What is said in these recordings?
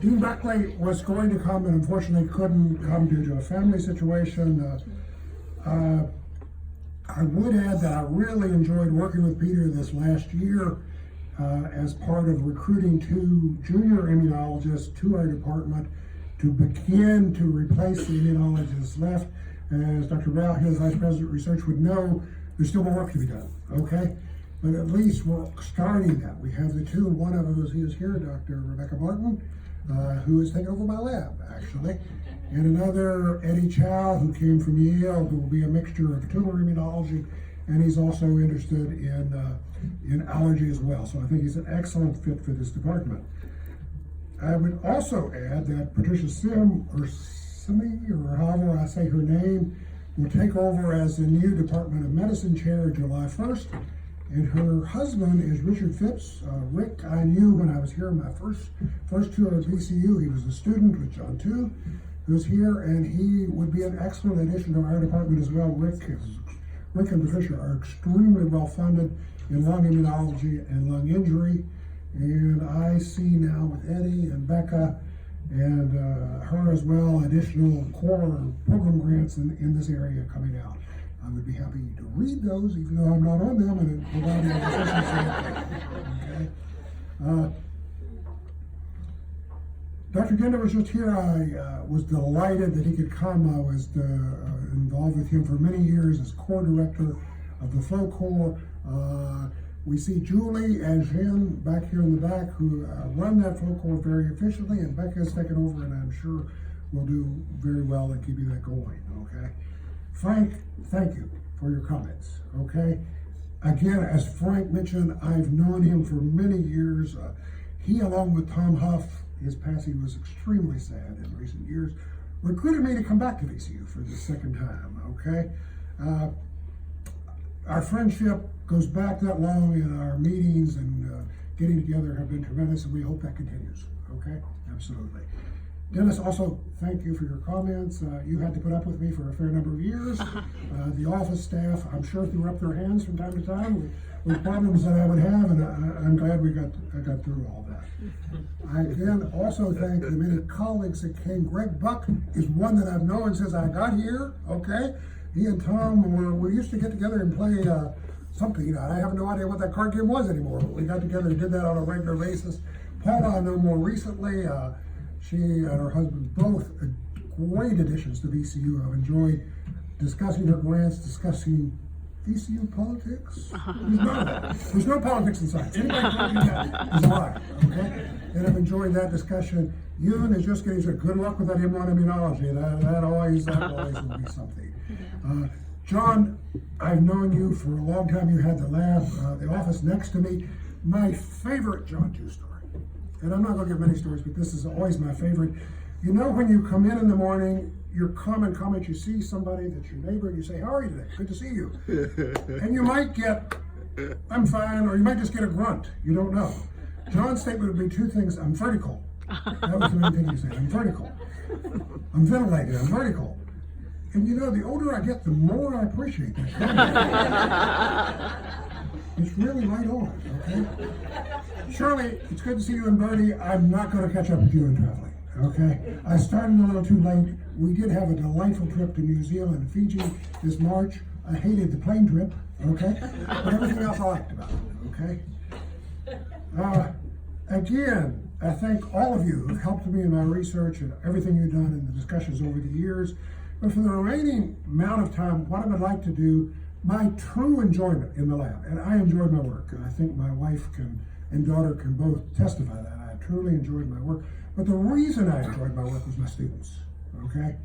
Dean Buckley was going to come and unfortunately couldn't come due to a family situation. I would add that I really enjoyed working with Peter this last year as part of recruiting 2 junior immunologists to our department to begin to replace the immunologists left. As Dr. Rao, his Vice President of Research, would know, there's still more work to be done, okay? But at least we're starting that. We have the 2, and one of them is here, Dr. Rebecca Martin, who has taken over my lab, actually. And another, Eddie Chow, who came from Yale, who will be a mixture of tumor immunology, and he's also interested in allergy as well. So I think he's an excellent fit for this department. I would also add that Patricia Sim, or Simi, or however I say her name, will take over as the new Department of Medicine chair July 1st. And her husband is Richard Phipps. Rick, I knew when I was here in my first tour at VCU. He was a student with John too, who's here, and he would be an excellent addition to our department as well. Rick and Patricia are extremely well funded in lung immunology and lung injury. And I see now with Eddie and Becca and her as well, additional core program grants in this area coming out. I would be happy to read those, even though I'm not on them, and provide the okay. Dr. Gender was just here. I was delighted that he could come. I was involved with him for many years as core director of the Flow Core. We see Julie and Jen back here in the back who run that Flow Core very efficiently, and Becca has taken over, and I'm sure will do very well in keeping that going, okay? Frank, thank you for your comments, okay? Again, as Frank mentioned, I've known him for many years. He, along with Tom Huff, his passing was extremely sad in recent years, recruited me to come back to VCU for the second time, okay? Our friendship goes back that long, and our meetings and getting together have been tremendous, and we hope that continues, okay? Absolutely. Dennis, also thank you for your comments. You had to put up with me for a fair number of years. The office staff, I'm sure, threw up their hands from time to time with problems that I would have, and I'm glad I got through all that. I again also thank the many colleagues that came. Greg Buck is one that I've known since I got here, okay? He and Tom we used to get together and play something. I have no idea what that card game was anymore, but we got together and did that on a regular basis. Paula, I know more recently. She and her husband both great additions to VCU. I've enjoyed discussing her grants, discussing VCU politics. There's no politics in science. Anybody telling you that is a lie, okay? And I've enjoyed that discussion. Ewan is just getting started. Good luck with that M1 immunology. That always will be something. John, I've known you for a long time. You had the lab, the office next to me. My favorite John 2 story. And I'm not going to give many stories, but this is always my favorite. You know, when you come in the morning, your common comment, you see somebody that's your neighbor, and you say, how are you today? Good to see you. And you might get, I'm fine, or you might just get a grunt. You don't know. John's statement would be 2 things. I'm vertical. That was the main thing he said. I'm vertical. I'm ventilated. I'm vertical. And you know, the older I get, the more I appreciate that. It's really right on, okay? Shirley, it's good to see you and Bertie. I'm not going to catch up with you in traveling, okay? I started a little too late. We did have a delightful trip to New Zealand and Fiji this March. I hated the plane trip, okay? But everything else I liked about it, okay? Again, I thank all of you who helped me in my research and everything you've done in the discussions over the years. But for the remaining amount of time, what I would like to do, my true enjoyment in the lab, and I enjoyed my work, and I think my wife and daughter can both testify that. I truly enjoyed my work. But the reason I enjoyed my work was my students, okay?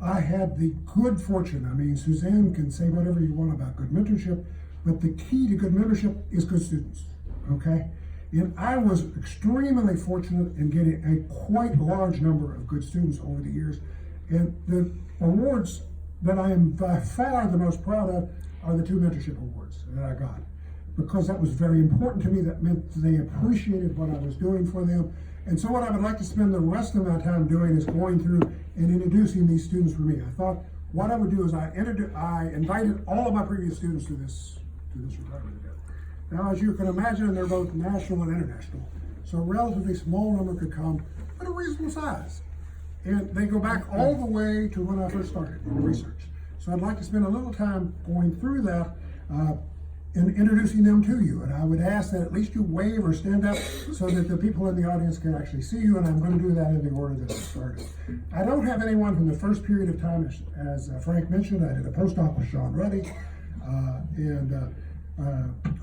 I had the good fortune, I mean, Suzanne can say whatever you want about good mentorship, but the key to good mentorship is good students, okay? And I was extremely fortunate in getting a quite large number of good students over the years. And the awards that I am by far the most proud of are the 2 mentorship awards that I got, because that was very important to me. That meant they appreciated what I was doing for them. And so what I would like to spend the rest of my time doing is going through and introducing these students for me. I thought what I would do is I invited all of my previous students to this retirement event. Now, as you can imagine, they're both national and international. So a relatively small number could come. but a reasonable size. And they go back all the way to when I first started in research. So I'd like to spend a little time going through that and introducing them to you. And I would ask that at least you wave or stand up so that the people in the audience can actually see you, and I'm going to do that in the order that I started. I don't have anyone from the first period of time, as Frank mentioned. I did a postdoc with Sean Ruddy,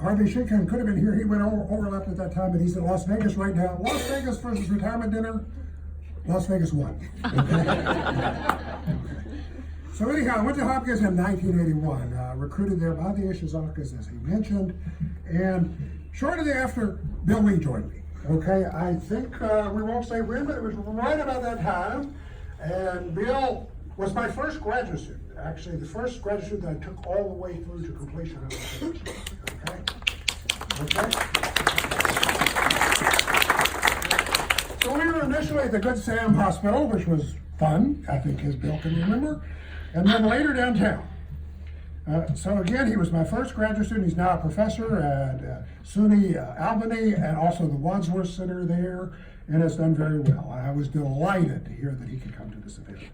Harvey Shinkin could have been here. He went overlapped at that time, but he's in Las Vegas right now. Las Vegas versus retirement dinner. Las Vegas won. So anyhow, I went to Hopkins in 1981, recruited there by the Ishizakas, as he mentioned, and shortly after, Bill Lee joined me. Okay, I think we won't say when, but it was right about that time, and Bill was my first graduate student. Actually, the first graduate student that I took all the way through to completion of the PhD. Okay. So we were initially at the Good Sam Hospital, which was fun, I think, as Bill can remember, and then later downtown. So again, he was my first graduate student. He's now a professor at SUNY Albany and also the Wadsworth Center there, and has done very well. I was delighted to hear that he could come to this event.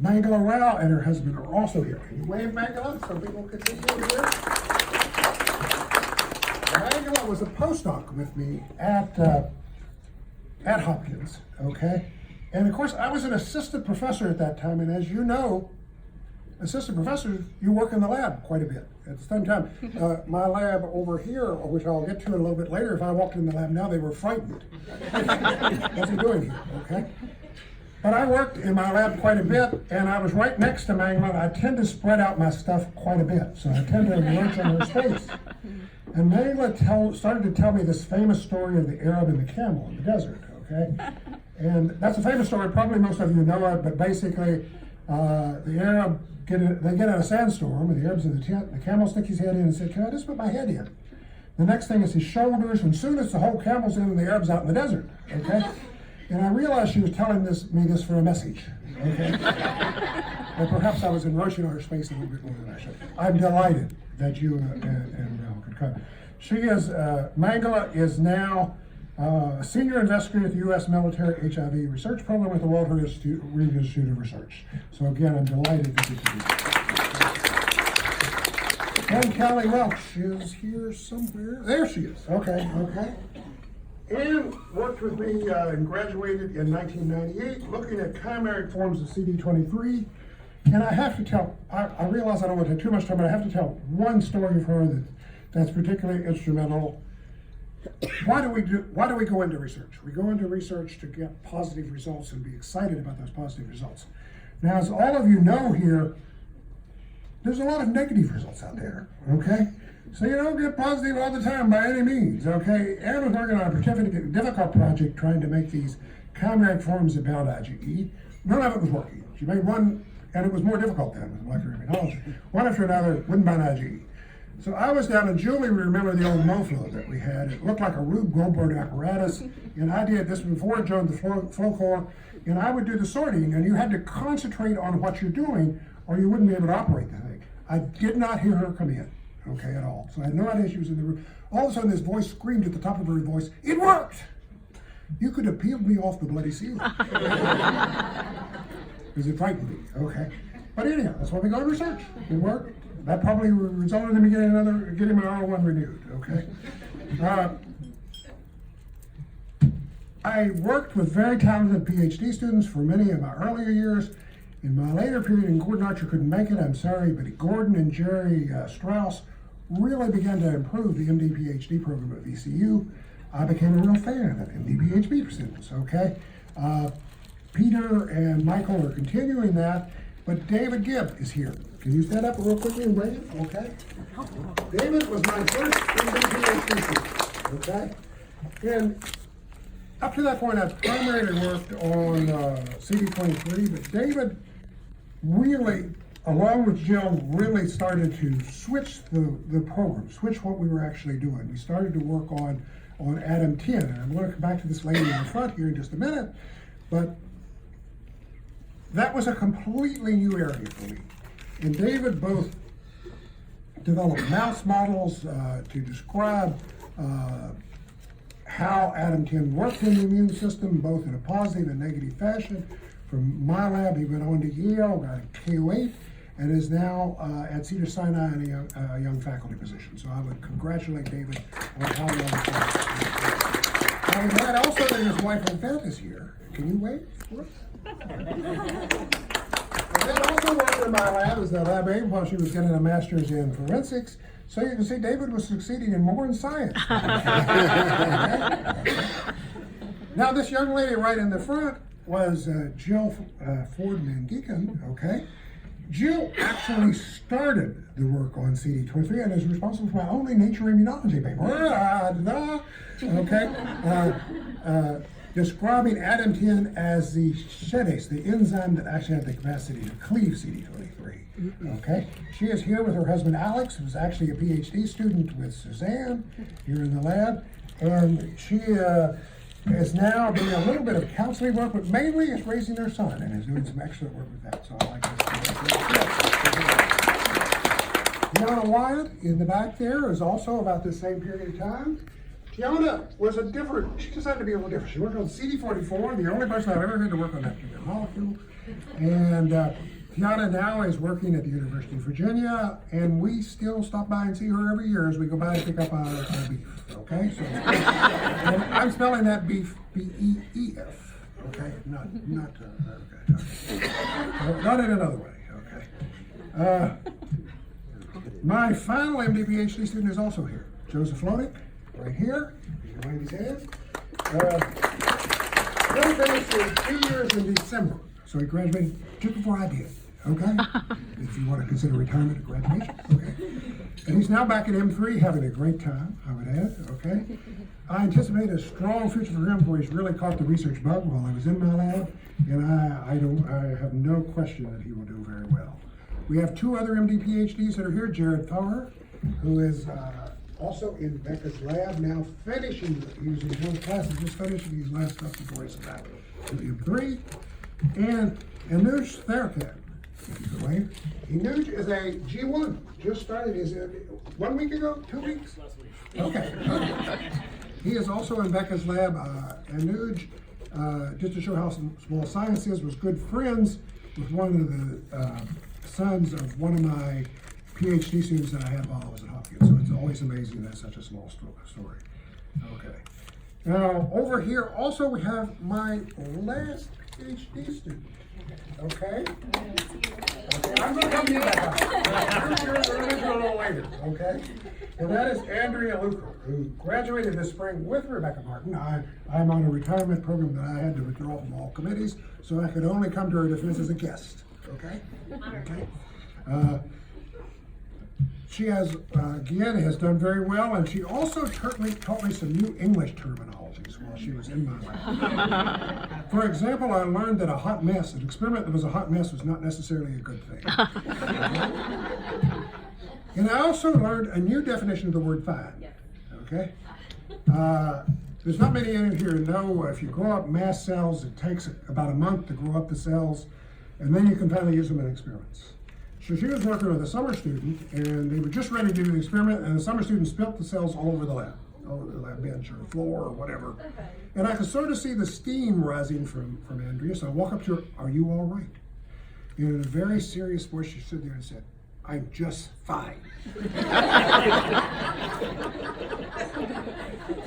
Mangala Rao and her husband are also here. Can you wave, Mangala, so people can see you here? Mangala was a postdoc with me at Hopkins, okay? And of course, I was an assistant professor at that time, and as you know, assistant professors, you work in the lab quite a bit. At the same time, my lab over here, which I'll get to in a little bit later, if I walked in the lab now, they were frightened. What's he doing here, okay? But I worked in my lab quite a bit, and I was right next to Mangala. I tend to spread out my stuff quite a bit, so I tend to encroach on her space. And Mangala started to tell me this famous story of the Arab and the camel in the desert, okay? And that's a famous story, probably most of you know it, but basically, the Arab, they get in a sandstorm, and the Arab's in the tent, the camel sticks his head in and said, "Can I just put my head in?" The next thing is his shoulders, and soon as the whole camel's in, and the Arab's out in the desert, okay? And I realized she was telling me this for a message, okay? But perhaps I was encroaching on her space a little bit more than I should. I'm delighted that you and Mel could come. Mangala is now a senior investigator at the U.S. Military HIV Research Program with the World Reed Institute of Research. So again, I'm delighted that you could be here. And Callie Welch is here somewhere. There she is. Okay. Anne worked with me and graduated in 1998, looking at chimeric forms of CD23. And I have to tell, I realize I don't want to take too much time, but I have to tell one story of her that's particularly instrumental. Why do we go into research? We go into research to get positive results and be excited about those positive results. Now, as all of you know here, there's a lot of negative results out there, okay? So you don't get positive all the time by any means, okay? Anne was working on a particularly difficult project trying to make these chimeric forms of bound IgE. None of it was working. She made one, and it was more difficult than with molecular immunology. One after another wouldn't bind IgE. So I was down, and Julie would remember the old MoFlo that we had. It looked like a Rube Goldberg apparatus, and I did this before it joined the flow core, and I would do the sorting, and you had to concentrate on what you're doing, or you wouldn't be able to operate the thing. I did not hear her come in. Okay, at all. So I had no idea she was in the room. All of a sudden, this voice screamed at the top of her voice, "It worked!" You could have peeled me off the bloody ceiling. Because it frightened me, okay? But anyhow, that's why we go to research. It worked. That probably resulted in me getting my R1 renewed, okay? I worked with very talented PhD students for many of my earlier years. In my later period, and Gordon Archer couldn't make it, I'm sorry, but Gordon and Jerry Strauss really began to improve the MD PhD program at VCU. I became a real fan of MD PhD students, okay? Peter and Michael are continuing that, but David Gibb is here. Can you stand up real quickly and wave? Okay. David was my first MD PhD student, okay? And up to that point, I primarily worked on CD23, but David really, along with Jill, really started to switch the program, switch what we were actually doing. We started to work on Atom 10, and I'm going to come back to this lady in the front here in just a minute, but that was a completely new area for me. And David both developed mouse models to describe how ADAM10 worked in the immune system, both in a positive and negative fashion. From my lab, he went on to Yale, got a KO8, and is now at Cedars-Sinai in a young faculty position. So I would congratulate David on how well he's done. I'm glad also that his wife Yvette is here. Can you wait for us? Yvette also worked in my lab as the lab aide while she was getting a master's in forensics. So you can see David was succeeding in more in science. Now this young lady right in the front was Jill Ford-Mangeekin, okay? Jill actually started the work on CD23 and is responsible for my only Nature Immunology paper, okay? Describing ADAM10 as the sheddase, the enzyme that actually had the capacity to cleave CD23, okay? She is here with her husband Alex, who's actually a PhD student with Suzanne here in the lab, and she is now doing a little bit of counseling work, but mainly is raising their son and is doing some excellent work with that. So I like this. Tiana Wyatt in the back there is also about the same period of time. Tiana was she decided to be a little different. She worked on CD44, the only person I've ever heard to work on that molecule. And Tiana now is working at the University of Virginia, and we still stop by and see her every year as we go by and pick up our beef. Okay, so and I'm spelling that beef B-E-E-F. Okay, not in another way. Okay. My final MD PhD student is also here, Joseph Lonick, right here. You can wave his hand. He finished in 2 years in December, so he graduated just before I did. Okay, if you want to consider retirement at graduation, okay. And he's now back at M3 having a great time, I would add, okay. I anticipate a strong future for him, for he's really caught the research bug while I was in my lab, and I have no question that he will do very well. We have two other MD PhDs that are here, Jared Thauer, who is also in Becca's lab, now finishing, he was in one class, just finishing his last stuff before he's back to M3, and Anuj Therkat. Anuj is a G1, just started, is it 1 week ago, 2 weeks? Okay. He is also in Becca's lab. Anuj, just to show how small science is, was good friends with one of the sons of one of my PhD students that I had while I was at Hopkins. So it's always amazing that such a small story. Okay. Now, over here also we have my last PhD student. Okay? I'm going to come to you back. You're a little later, okay? And that is Andrea Luker, who graduated this spring with Rebecca Martin. I'm on a retirement program that I had to withdraw from all committees, so I could only come to her defense as a guest, okay? Okay. She has, again, has done very well, and she also taught me some new English terminologies while she was in my lab. For example, I learned that an experiment that was a hot mess was not necessarily a good thing. And I also learned a new definition of the word fine. Okay? There's not many in here who know if you grow up mast cells, it takes about a month to grow up the cells, and then you can finally use them in experiments. So she was working with a summer student, and they were just ready to do the experiment, and the summer student spilt the cells all over the lab bench or the floor or whatever. Okay. And I could sort of see the steam rising from Andrea, so I walk up to her, "Are you all right?" And in a very serious voice, she stood there and said, "I'm just fine."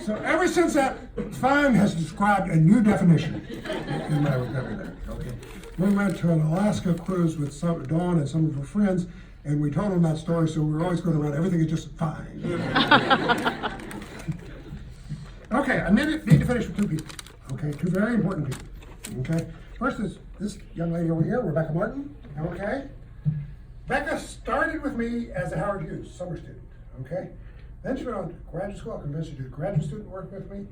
So ever since that, fine has described a new definition in my vocabulary. Okay. We went to an Alaska cruise with Dawn and some of her friends, and we told them that story, so we were always going around, everything is just fine. Okay, I need to finish with two people, okay, two very important people, okay. First is this young lady over here, Rebecca Martin, okay. Becca started with me as a Howard Hughes summer student, okay. Then she went on to graduate school, I convinced her to do graduate student work with me,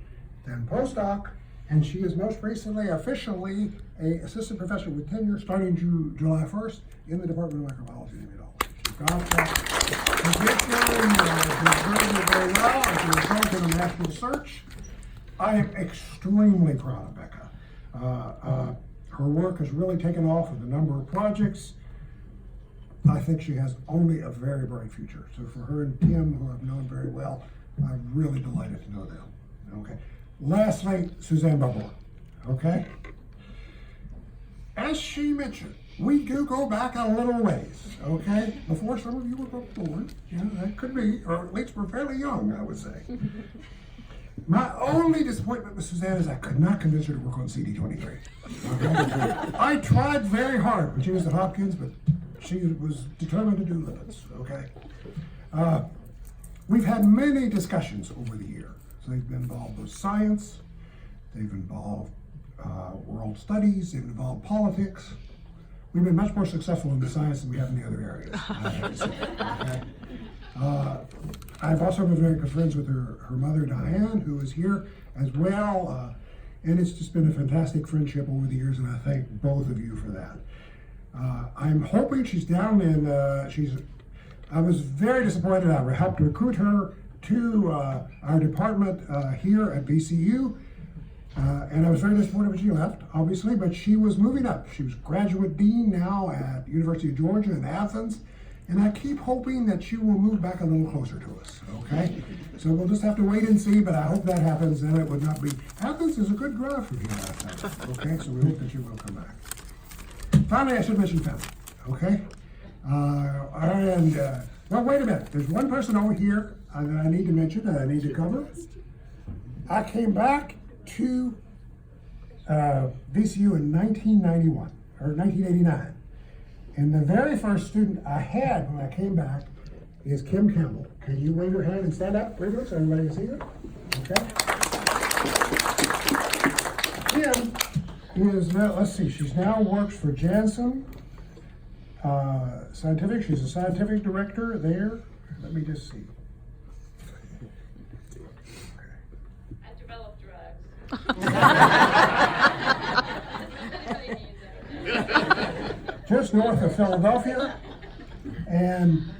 then postdoc, and she is most recently officially an assistant professor with tenure starting July 1st in the Department of Microbiology and Immunology. She got that position, very well as a result of a national search. I am extremely proud of Becca. Her work has really taken off with a number of projects. I think she has only a very bright future. So for her and Tim, who I've known very well, I'm really delighted to know them. Okay. Lastly, Suzanne Bubble, okay? As she mentioned, we do go back a little ways, okay? Before some of you were born, yeah, that could be, or at least we're fairly young, I would say. My only disappointment with Suzanne is I could not convince her to work on CD23. Okay? I tried very hard when she was at Hopkins, but she was determined to do lipids, okay? We've had many discussions over the years. So they've been involved with science, they've involved world studies, they've involved politics. We've been much more successful in the science than we have in the other areas. I have to say, okay? I've also been very good friends with her mother, Diane, who is here as well. And it's just been a fantastic friendship over the years, and I thank both of you for that. I'm hoping she's down in, I was very disappointed. I helped recruit her to our department here at VCU. And I was very disappointed when she left, obviously, but she was moving up. She was graduate dean now at University of Georgia in Athens. And I keep hoping that she will move back a little closer to us, okay? So we'll just have to wait and see, but I hope that happens, and it would not be. Athens is a good drive from here, I think, okay? So we hope that she will come back. Finally, I should mention family, okay? Well, wait a minute. There's one person over here that I need to mention, that I need to cover. I came back to VCU in 1991, or 1989. And the very first student I had when I came back is Kim Campbell. Can you wave your hand and stand up, River, so everybody can see her? Okay. Kim is now, let's see, she's now works for Janssen Scientific. She's a scientific director there. Let me just see. I developed drugs. Just north of Philadelphia, and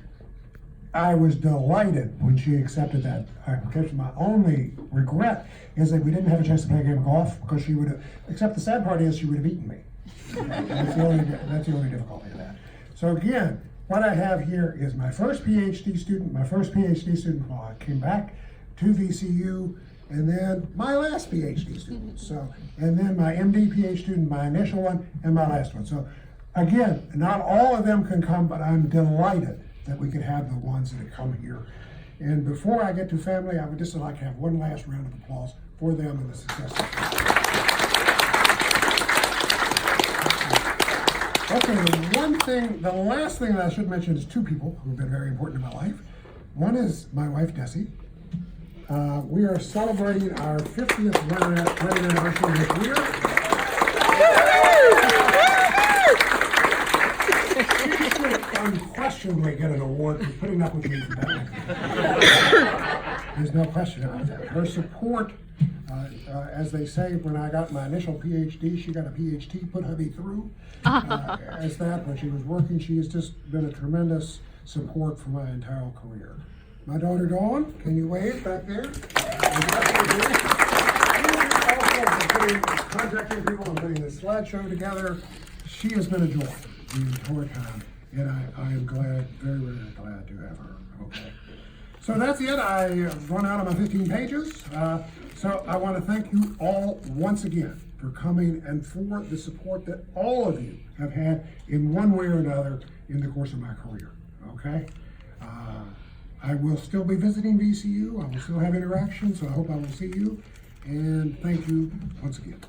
I was delighted when she accepted that application. My only regret is that we didn't have a chance to play a game of golf, because she would have, except the sad part is she would have beaten me. That's the only difficulty of that. So again, what I have here is my first PhD student, while I came back to VCU, and then my last PhD student. So, and then my MD PhD student, my initial one, and my last one. So again, not all of them can come, but I'm delighted that we could have the ones that have come here. And before I get to family, I would just like to have one last round of applause for them and the success. Okay, the last thing that I should mention is two people who have been very important in my life. One is my wife, Desi. We are celebrating our 50th wedding anniversary this year. She should unquestionably get an award for putting up with me for that. There's no question about that. Her support, as they say, when I got my initial PhD, she got a PhD, put hubby through. As that, when she was working, she has just been a tremendous support for my entire career. My daughter Dawn, can you wave back there? Contacting people and putting this slideshow together. She has been a joy the entire time, and I am glad, very, very glad to have her. Okay. So that's it. I've run out of my 15 pages. So I want to thank you all once again for coming and for the support that all of you have had in one way or another in the course of my career. Okay. I will still be visiting VCU. I will still have interaction, so I hope I will see you. And thank you once again.